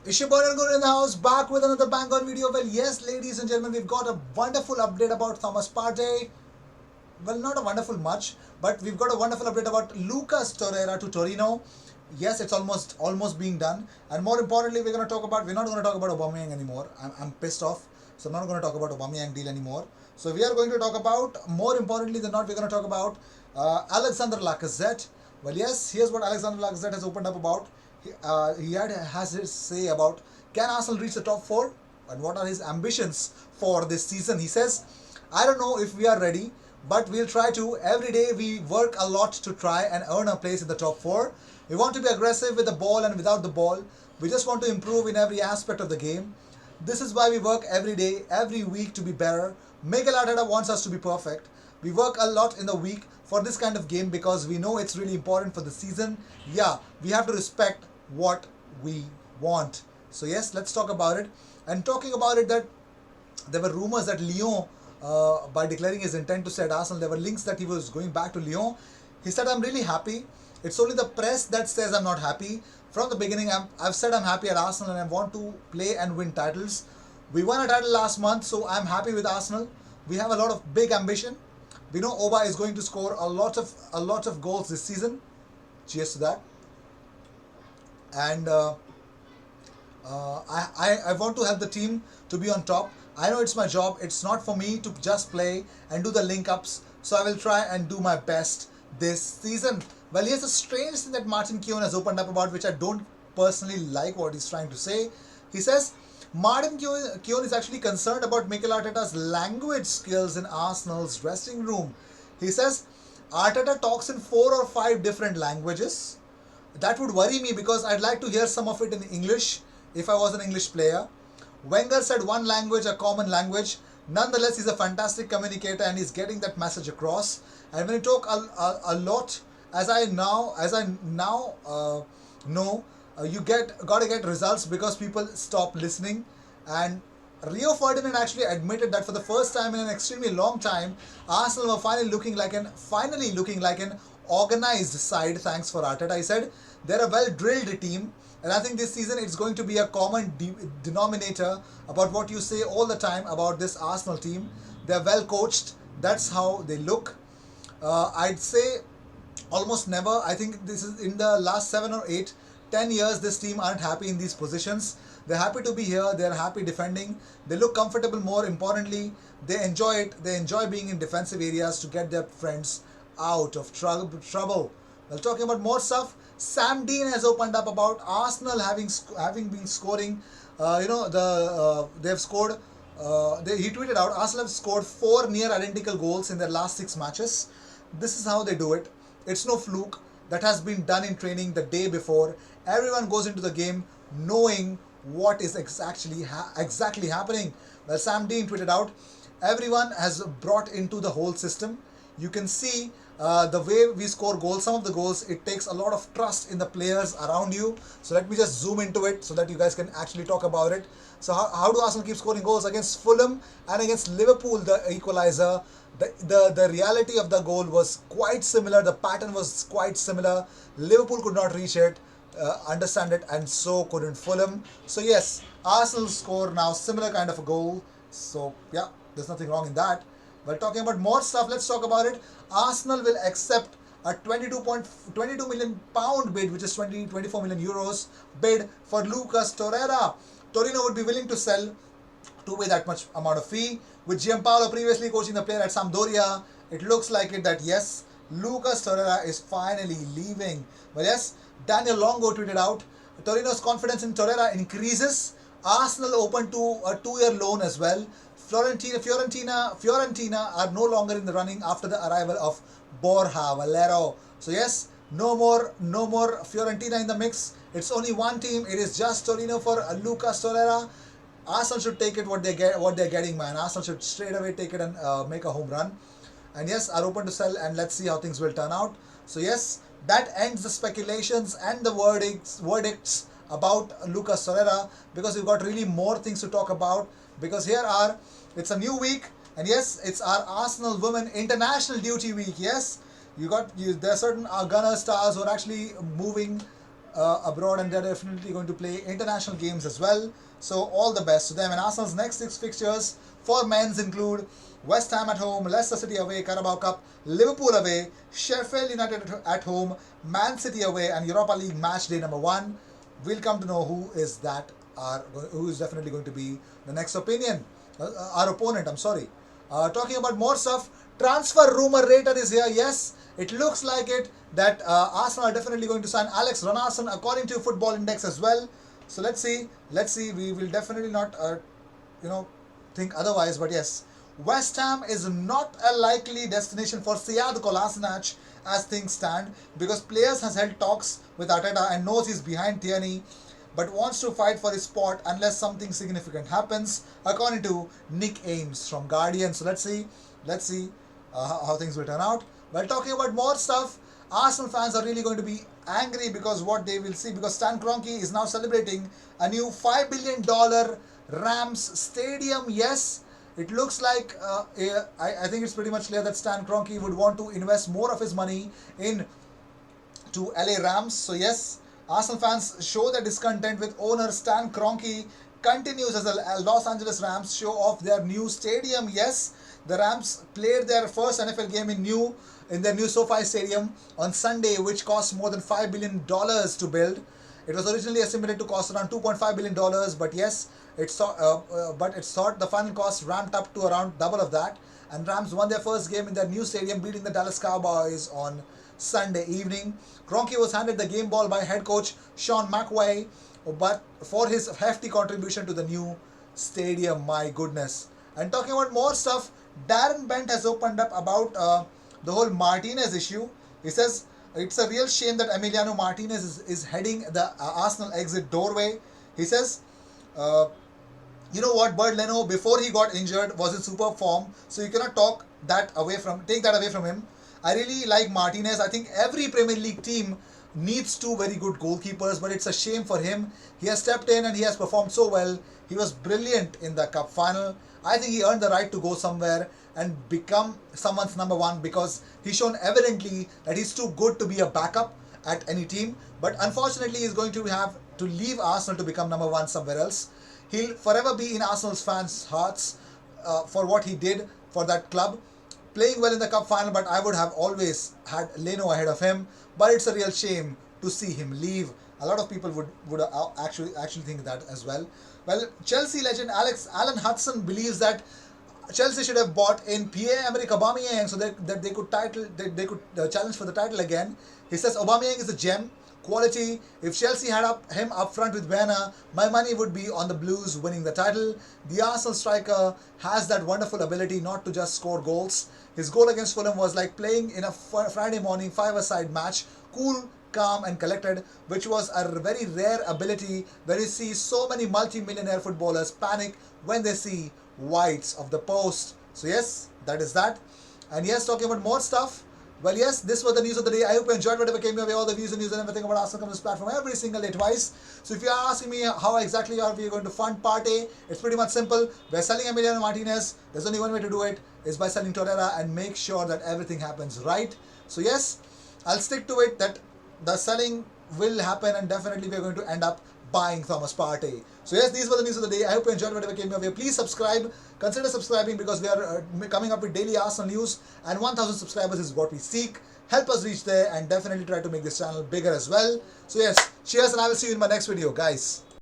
Ishiborn Guru in the house, back with another bang on video. Well, yes, ladies and gentlemen, we've got a wonderful update about Thomas Partey. Well, not a wonderful much, but we've got a wonderful update about Lucas Torreira to Torino. Yes, it's almost being done. And more importantly, we're not going to talk about Aubameyang anymore. I'm pissed off, so I'm not going to talk about Aubameyang deal anymore. So we are going to talk about, more importantly than not, we're going to talk about Alexander Lacazette. Well, yes, here's what Alexander Lacazette has opened up about. Has his say about, can Arsenal reach the top four and what are his ambitions for this season. He says, I don't know if we are ready, but we'll try to. Every day we work a lot to try and earn a place in the top four. We want to be aggressive with the ball and without the ball. We just want to improve in every aspect of the game. This is why we work every day, every week to be better. Mikel Arteta wants us to be perfect. We work a lot in the week for this kind of game because we know it's really important for the season. Yeah, we have to respect what we want. So yes, let's talk about it. And talking about it, that there were rumors that Lyon, by declaring his intent to stay at Arsenal, there were links that he was going back to Lyon. He said, I'm really happy. It's only the press that says I'm not happy. From the beginning, I've said I'm happy at Arsenal and I want to play and win titles. We won a title last month, so I'm happy with Arsenal. We have a lot of big ambition. We know Oba is going to score a lot of goals this season. Cheers to that. And I want to help the team to be on top. I know it's my job. It's not for me to just play and do the link ups. So I will try and do my best this season. Well, here's a strange thing that Martin Keown has opened up about, which I don't personally like what he's trying to say. He says Martin Keown is actually concerned about Mikel Arteta's language skills in Arsenal's dressing room. He says Arteta talks in 4 or 5 different languages. That would worry me because I'd like to hear some of it in English if I was an English player. Wenger said one language, a common language. Nonetheless, he's a fantastic communicator and he's getting that message across. And when you talk a lot, as I now know, you gotta get results because people stop listening. And Rio Ferdinand actually admitted that for the first time in an extremely long time, Arsenal were finally looking like an organized side. Thanks for Arteta, he said. They're a well drilled team, and I think this season it's going to be a common denominator about what you say all the time about this Arsenal team. They're well coached. That's how they look. I'd say almost never. I think this is in the last 7 or 8, 10 years. This team aren't happy in these positions. They're happy to be here. They're happy defending. They look comfortable. More importantly, they enjoy it. They enjoy being in defensive areas to get their friends out of trouble. Well, talking about more stuff, Sam Dean has opened up about Arsenal having been scoring. They've scored. He tweeted out Arsenal have scored 4 near identical goals in their last 6 matches. This is how they do it. It's no fluke. That has been done in training the day before. Everyone goes into the game knowing what is exactly happening. Well, Sam Dean tweeted out, everyone has brought into the whole system. You can see the way we score goals. Some of the goals, it takes a lot of trust in the players around you. So let me just zoom into it so that you guys can actually talk about it. So how do Arsenal keep scoring goals? Against Fulham and against Liverpool, the equalizer, the reality of the goal was quite similar. The pattern was quite similar. Liverpool could not reach it, understand it, and so couldn't Fulham. So yes, Arsenal score now similar kind of a goal. So yeah, there's nothing wrong in that. Well, talking about more stuff, let's talk about it. Arsenal will accept a 22 million pound bid, which is 24 million euros bid for Lucas Torreira. Torino would be willing to sell to pay that much amount of fee. With Gianpaolo previously coaching the player at Sampdoria, it looks like it that yes, Lucas Torreira is finally leaving. But yes, Daniel Longo tweeted out, Torino's confidence in Torreira increases. Arsenal open to a 2-year loan as well. Fiorentina are no longer in the running after the arrival of Borja Valero. So yes, no more Fiorentina in the mix. It's only one team. It is just Torino for Lucas Torreira. Arsenal should take it what they're getting, man. Arsenal should straight away take it and make a home run. And yes, are open to sell, and let's see how things will turn out. So yes, that ends the speculations and the verdicts about Lucas Torreira, because we've got really more things to talk about. Because it's a new week, and yes, it's our Arsenal Women International Duty Week. Yes, there are certain Gunner stars who are actually moving abroad, and they're definitely going to play international games as well. So all the best to them. And Arsenal's next 6 fixtures for men's include West Ham at home, Leicester City away, Carabao Cup, Liverpool away, Sheffield United at home, Man City away, and Europa League match day number 1. We'll come to know who is definitely going to be the next our opponent. I'm sorry. Talking about more stuff, transfer rumor rater is here. Yes, it looks like it that Arsenal are definitely going to sign Alex Runarsson according to Football Index as well. So let's see. We will definitely not think otherwise. But yes, West Ham is not a likely destination for Sead Kolasinac as things stand, because players has held talks with Arteta and knows he's behind Tierney, but wants to fight for his spot unless something significant happens, according to Nick Ames from Guardian. So let's see how things will turn out. While talking about more stuff, Arsenal fans are really going to be angry because what they will see, because Stan Kroenke is now celebrating a new $5 billion Rams stadium. Yes, it looks like I think it's pretty much clear that Stan Kroenke would want to invest more of his money in to LA Rams. So yes, Arsenal fans show their discontent with owner Stan Kroenke continues as the Los Angeles Rams show off their new stadium. Yes, the Rams played their first NFL game in their new SoFi Stadium on Sunday, which cost more than $5 billion to build. It was originally estimated to cost around $2.5 billion, but yes, it's thought the final cost ramped up to around double of that. And Rams won their first game in their new stadium, beating the Dallas Cowboys on Sunday evening. Kroenke was handed the game ball by head coach Sean McVay, but for his hefty contribution to the new stadium, my goodness. And talking about more stuff, Darren Bent has opened up about the whole Martinez issue. He says it's a real shame that Emiliano Martinez is heading the Arsenal exit doorway. He says, you know what, Bernd Leno, before he got injured, was in superb form, so you cannot take that away from him. I really like Martinez. I think every Premier League team needs 2 very good goalkeepers, but it's a shame for him. He has stepped in and he has performed so well. He was brilliant in the cup final. I think he earned the right to go somewhere and become someone's number 1, because he's shown evidently that he's too good to be a backup at any team. But unfortunately, he's going to have to leave Arsenal to become number 1 somewhere else. He'll forever be in Arsenal's fans' hearts for what he did for that club, playing well in the cup final, but I would have always had Leno ahead of him. But it's a real shame to see him leave. A lot of people would actually think that as well. Well, Chelsea legend Alan Hudson believes that Chelsea should have bought in Pierre-Emerick Aubameyang so that they could challenge for the title again. He says Aubameyang is a gem, quality. If Chelsea had him up front with Werner, my money would be on the Blues winning the title. The Arsenal striker has that wonderful ability not to just score goals. His goal against Fulham was like playing in a Friday morning 5-a-side match, cool, calm and collected, which was a very rare ability where you see so many multi-millionaire footballers panic when they see whites of the post. So yes, that is that. And yes, talking about more stuff, well, yes, this was the news of the day. I hope you enjoyed whatever came your way. All the views and news and everything about Arsenal comes to this platform every single day twice. So if you are asking me how exactly are we going to fund Part A, it's pretty much simple. We're selling Emiliano Martinez. There's only one way to do it, is by selling Torreira and make sure that everything happens right. So yes, I'll stick to it that the selling will happen and definitely we're going to end up buying Thomas Partey. So yes, these were the news of the day. I hope you enjoyed whatever came your way. Please subscribe. Consider subscribing because we are coming up with daily Arsenal news, and 1,000 subscribers is what we seek. Help us reach there and definitely try to make this channel bigger as well. So yes, cheers, and I will see you in my next video, guys.